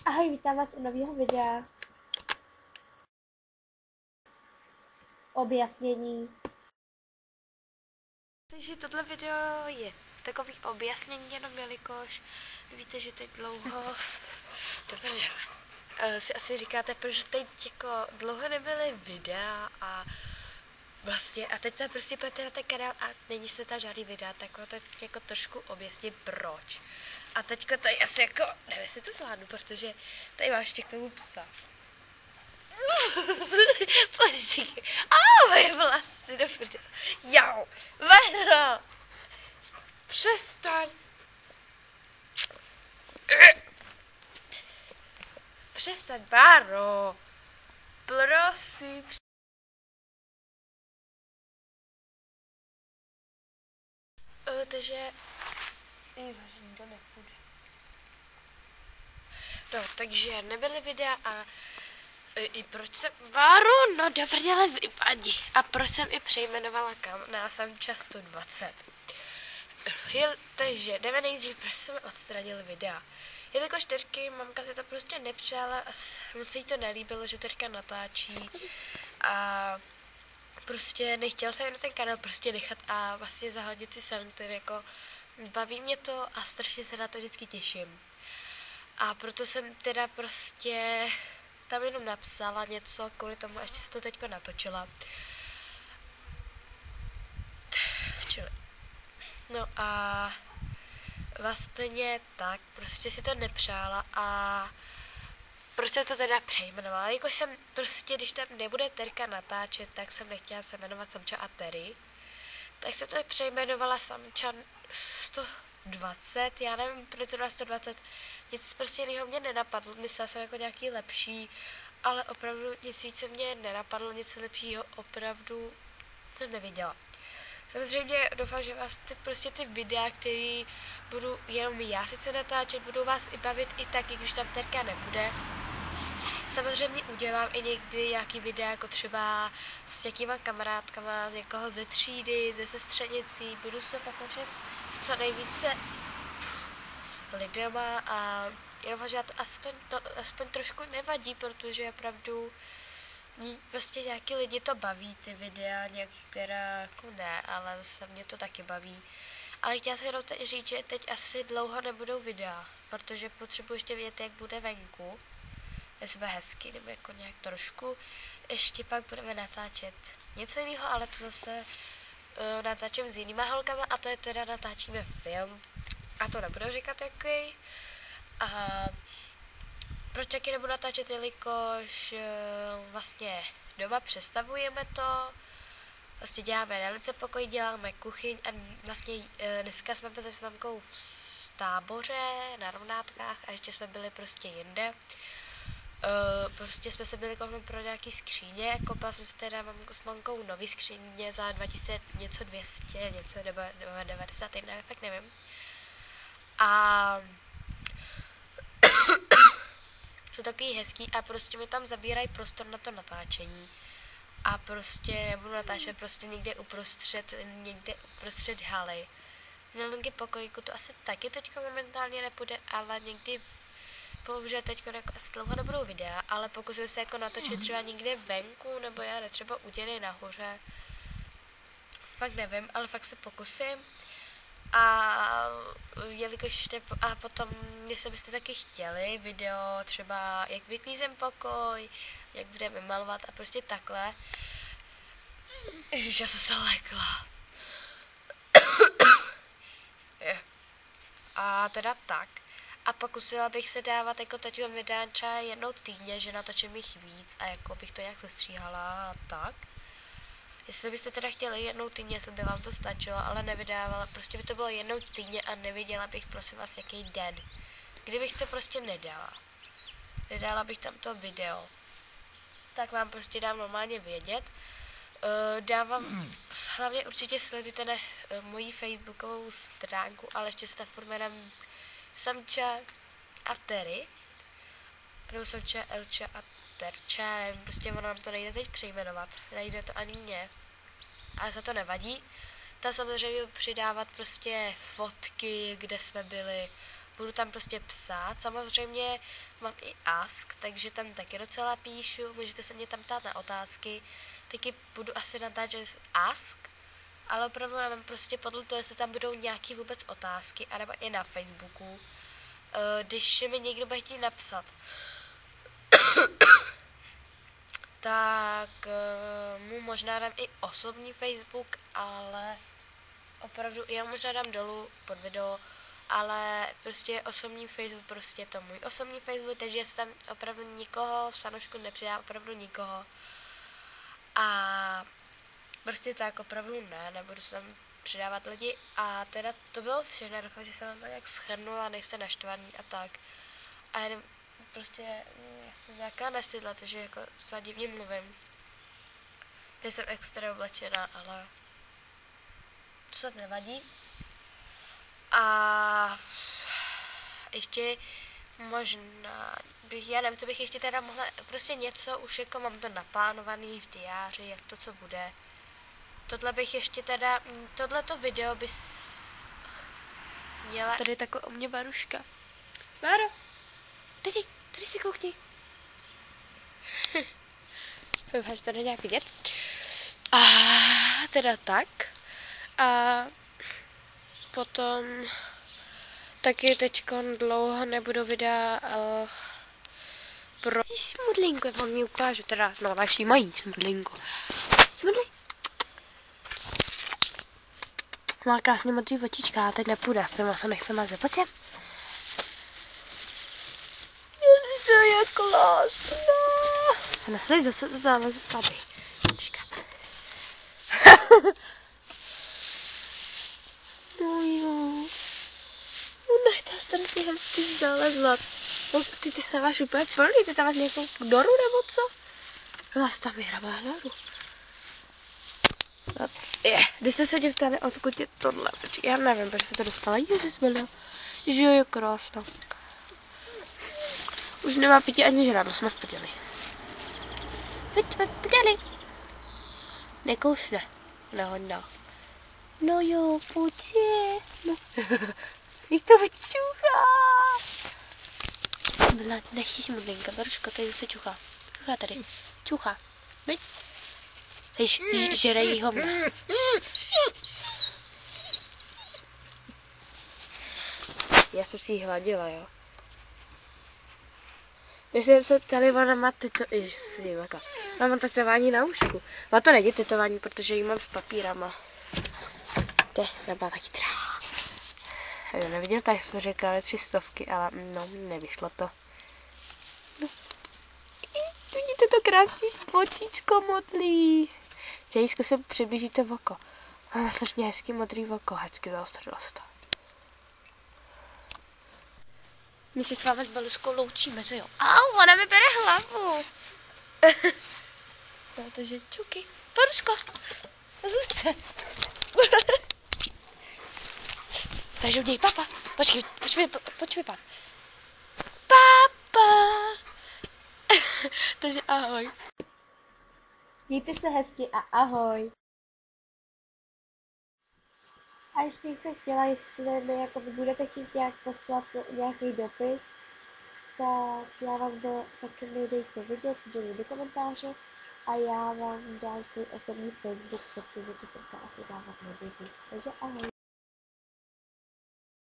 Ahoj, vítám vás u nového videa. Objasnění. Takže tohle video je takový objasnění, jenom jelikož víte, že teď dlouho si asi říkáte, proč teď jako dlouho nebyly videa a vlastně a teď tam prostě pojďte na ten kanál a není se tam žádný videa, tak to jako trošku objasním proč. A teďko tady asi jako, nevím, jestli to zvládnu, protože tady máš ještě k tomu psa. Počkej. Moje vlasy, do prdele. Jau, Vero! Přestaň. Přestaň, Báro. Prosím. Takže... nikdo nepůjde. No, takže nebyly videa a i proč jsem... Báro, no do prdele vypadni. A proč jsem i přejmenovala na Samča 120. Takže jdeme nejdřív, proč jsme odstranili videa. Jelikož Terky, mamka si to prostě nepřijala a moc se jí to nelíbilo, že Terka natáčí a prostě nechtěl jsem na ten kanál prostě nechat a vlastně zahodit si sen, který jako baví mě to a strašně se na to vždycky těším. A proto jsem teda prostě tam jenom napsala něco kvůli tomu, ještě se to teďko natočila. Včera. No a vlastně tak, prostě si to nepřála a proč jsem to teda přejmenovala, jakož jsem prostě, když tam nebude Terka natáčet, tak jsem nechtěla se jmenovat Samča a Terry, tak se to přejmenovala Samča 120, já nevím, proč to na 120, nic prostě jiného mě nenapadlo, myslela jsem jako nějaký lepší, ale opravdu nic více mě nenapadlo, nic lepšího opravdu jsem neviděla. Samozřejmě doufám, že vás ty videa, které budu jenom já sice natáčet, budou vás i bavit i tak, i když tam Terka nebude. Samozřejmě udělám i někdy nějaký videa, jako třeba s jakýma kamarádkama, z někoho ze třídy, ze sestřenicí, budu se pak učit s co nejvíce lidema a jenom, že to aspoň trošku nevadí, protože opravdu prostě nějaký lidi to baví, ty videa, nějaký, která jako ne, ale zase mě to taky baví. Ale chtěla jsem jenom teď říct, že teď asi dlouho nebudou videa, protože potřebuji ještě vědět, jak bude venku, jestli bude hezky, nebo jako nějak trošku. Ještě pak budeme natáčet něco jiného, ale to zase natáčím s jinýma holkama a to je teda natáčíme film. A to nebudu říkat jaký. A proč taky nebudu natáčet, jelikož vlastně doma přestavujeme to, vlastně děláme na lice pokoj, děláme kuchyň a vlastně dneska jsme byli s mamkou v táboře na Rovnátkách a ještě jsme byli prostě jinde. Prostě jsme se byli koupit pro nějaký skříně, koupila jsem si teda s mamkou nový skříně za 2000 něco 200, něco 90, ne, fakt nevím. A jsou takový hezký a prostě mi tam zabírají prostor na to natáčení. A prostě nebudu natáčet prostě někde uprostřed haly. Na linky pokojíku to asi taky teďko momentálně nepůjde, ale někdy bohužel teďko jako asi dlouho nebudou videa, ale pokusím se jako natočit třeba někde venku, nebo já třeba u dědy nahoře. Fakt nevím, ale fakt se pokusím. A jelikož a potom, jestli byste taky chtěli video, třeba jak vyklízem pokoj, jak budeme malovat a prostě takhle. Ježiš, já jsem se lekla. A teda tak. A pokusila bych se dávat jako teď videa třeba jednou týdně, že natočím jich víc a jako bych to nějak sestříhala a tak. Jestli byste teda chtěli jednou týdně, jestli by vám to stačilo, ale nevydávala, prostě by to bylo jednou týdně a neviděla bych prosím vás jaký den. Kdybych to prostě nedala bych tam to video, tak vám prostě dám normálně vědět. Dávám, hlavně určitě sledujte na moji facebookovou stránku, ale ještě se tam furt jmenuji Samča a Terry, nebo Samča, Elča a Terča, nevím, prostě ono nám to nejde teď přejmenovat, nejde to ani mě, ale za to nevadí. Tam samozřejmě přidávat prostě fotky, kde jsme byli, budu tam prostě psát. Samozřejmě mám i Ask, takže tam taky docela píšu, můžete se mě tam ptát na otázky. Taky budu asi natáčet Ask, ale opravdu nevím prostě podle toho, jestli tam budou nějaký vůbec otázky, anebo i na Facebooku. Když mi někdo bude chtít napsat, tak mu možná dám i osobní Facebook, ale opravdu já možná dám dolů pod video, ale prostě osobní Facebook, prostě to můj osobní Facebook, takže jestli tam opravdu nikoho z fanoušků nepřidám, opravdu nikoho. A prostě tak opravdu ne, nebudu se tam přidávat lidi. A teda to bylo všechno, doufám, že jsem vám to nějak shrnula, nejste naštvaný a tak. A jenom prostě já jsem nějaká nestydla, takže jako docela divně mluvím. Já jsem extra oblečená, ale to se nevadí. A ještě možná bych, já nevím, co bych ještě teda mohla, prostě něco, už jako mám to naplánovaný v diáři, jak to co bude. Tohle bych ještě teda, tohleto video bys měla, tady takhle o mě Varuška. Váro, tady si koukni. Doufám, že tady nějak vidět. A teda tak. A potom taky teďkon dlouho nebudu videa pro smudlínku, já vám ji ukážu, teda, no naši mají smudlínku. Má krásně modrý očička, a teď nepůjde, se nechce mazat, pojď sem. To je krásná. A naslej zase to závaz tady. Počkat. No jo. Ona je ta strašně hezky zalezla. No, ty tam máš úplně plný, ty tam máš nějakou noru nebo co? No, vás tam vyhrabá noru. No, když jste se mě ptali, odkud je tohle, já nevím, proč se to dostala. Ježišmarja, že je krásná. Už nemá pití ani žrádlo, jsme v prdeli. Jsme v prdeli. Nekoušne. No. No jo, pojď je. No. Jak to vyčuchá. Byla naší smudlinka, Varuška, tady zase čuchá. Čuchá tady. Čuchá. Byť. Tady žere jí hovna. Já jsem si ji hladila, jo. Když jsem se ptali, ona má mám tetování na ušku. Ale to není tetování, protože ji mám s papírama. To byla taky drahá. Já neviděl, tak jsme řekli 300, ale no, nevyšlo to. No. Vidíte to krásný očíčko modlý. Čajíčko se přiblížíte v oko. Máme strašně hezký modrý oko, hezky zaostřilo se to. My se s vámi s Beluskou loučíme, že jo? Au, ona mi bere hlavu. Takže čuky. Belusko, zůstane. Takže uděj papa. Počkej, pojď vypad. Papa. Takže ahoj. Mějte se hezky a ahoj. A ještě jsem chtěla, jestli mi jako vy budete chtít nějak poslat nějaký dopis, tak já vám to taky mi dejte vidět, dolů do komentáře a já vám dám svůj osobní Facebook, protože to jsem to asi dávat nebudu. Takže ahoj.